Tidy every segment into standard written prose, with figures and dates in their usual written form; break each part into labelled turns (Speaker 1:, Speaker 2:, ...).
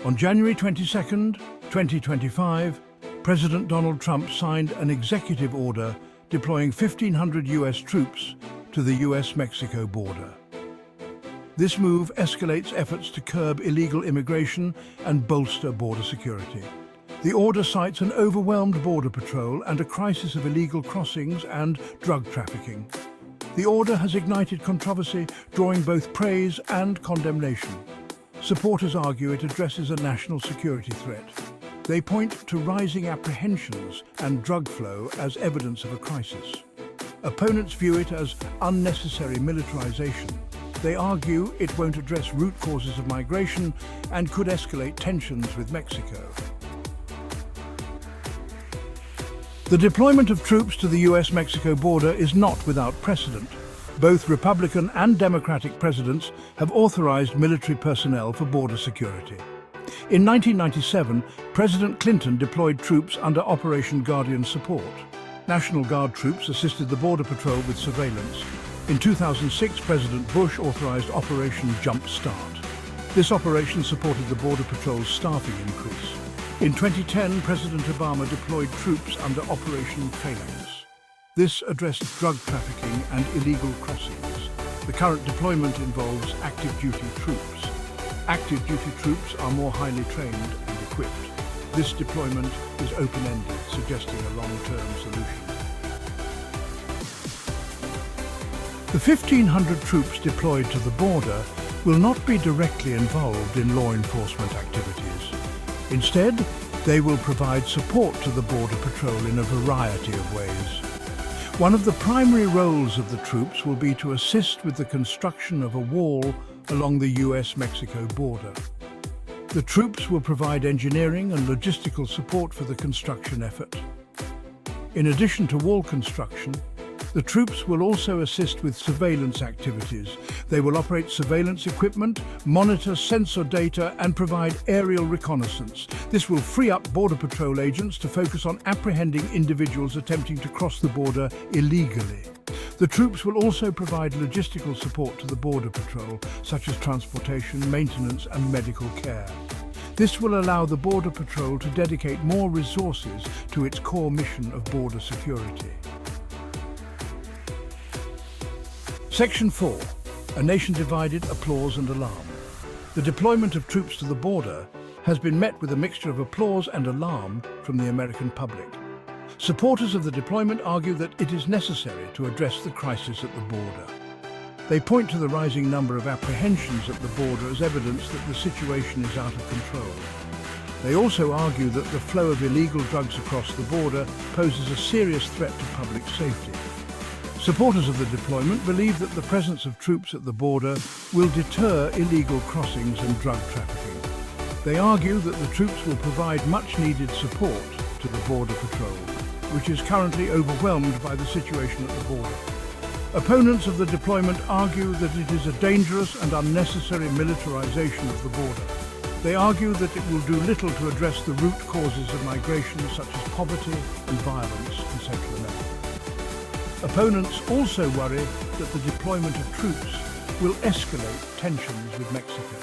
Speaker 1: On January 22, 2025, President Donald Trump signed an executive order deploying 1,500 U.S. troops to the U.S. Mexico border. This move escalates efforts to curb illegal immigration and bolster border security. The order cites an overwhelmed border patrol and a crisis of illegal crossings and drug trafficking. The order has ignited controversy, drawing both praise and condemnation. Supporters argue it addresses a national security threat. They point to rising apprehensions and drug flow as evidence of a crisis. Opponents view it as unnecessary militarization. They argue it won't address root causes of migration and could escalate tensions with Mexico. The deployment of troops to the U.S.-Mexico border is not without precedent. Both Republican and Democratic presidents have authorized military personnel for border security. In 1997, President Clinton deployed troops under Operation Guardian Support. National Guard troops assisted the Border Patrol with surveillance. In 2006, President Bush authorized Operation Jump Start. This operation supported the Border Patrol's staffing increase. In 2010, President Obama deployed troops under Operation Phalanx. This addressed drug trafficking and illegal crossings. The current deployment involves active duty troops. Active duty troops are more highly trained and equipped. This deployment is open-ended, suggesting a long-term solution. The 1,500 troops deployed to the border will not be directly involved in law enforcement activities. Instead, they will provide support to the Border Patrol in a variety of ways. One of the primary roles of the troops will be to assist with the construction of a wall along the U.S.-Mexico border. The troops will provide engineering and logistical support for the construction effort. In addition to wall construction, the troops will also assist with surveillance activities. They will operate surveillance equipment, monitor sensor data, and provide aerial reconnaissance. This will free up Border Patrol agents to focus on apprehending individuals attempting to cross the border illegally. The troops will also provide logistical support to the Border Patrol, such as transportation, maintenance, and medical care. This will allow the Border Patrol to dedicate more resources to its core mission of border security. Section 4. A nation divided, applause and alarm. The deployment of troops to the border has been met with a mixture of applause and alarm from the American public. Supporters of the deployment argue that it is necessary to address the crisis at the border. They point to the rising number of apprehensions at the border as evidence that the situation is out of control. They also argue that the flow of illegal drugs across the border poses a serious threat to public safety. Supporters of the deployment believe that the presence of troops at the border will deter illegal crossings and drug trafficking. They argue that the troops will provide much-needed support to the Border Patrol, which is currently overwhelmed by the situation at the border. Opponents of the deployment argue that it is a dangerous and unnecessary militarization of the border. They argue that it will do little to address the root causes of migration, such as poverty and violence in Central America. Opponents also worry that the deployment of troops will escalate tensions with Mexico.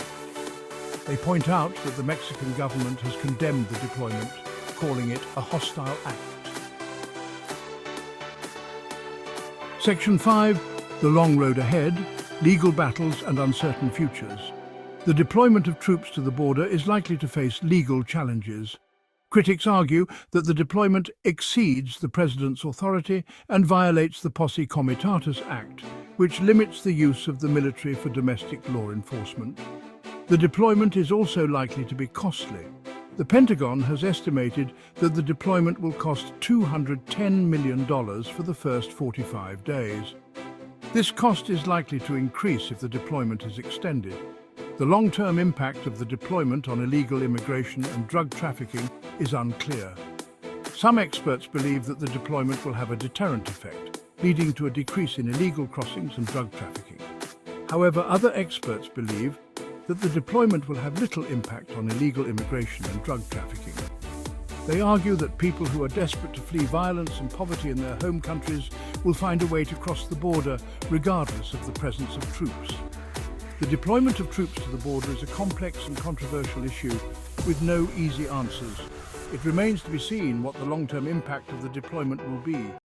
Speaker 1: They point out that the Mexican government has condemned the deployment, calling it a hostile act. Section 5. The long road ahead, legal battles and uncertain futures. The deployment of troops to the border is likely to face legal challenges. Critics argue that the deployment exceeds the president's authority and violates the Posse Comitatus Act, which limits the use of the military for domestic law enforcement. The deployment is also likely to be costly. The Pentagon has estimated that the deployment will cost $210 million for the first 45 days. This cost is likely to increase if the deployment is extended. The long-term impact of the deployment on illegal immigration and drug trafficking is unclear. Some experts believe that the deployment will have a deterrent effect, leading to a decrease in illegal crossings and drug trafficking. However, other experts believe that the deployment will have little impact on illegal immigration and drug trafficking. They argue that people who are desperate to flee violence and poverty in their home countries will find a way to cross the border regardless of the presence of troops. The deployment of troops to the border is a complex and controversial issue with no easy answers. It remains to be seen what the long-term impact of the deployment will be.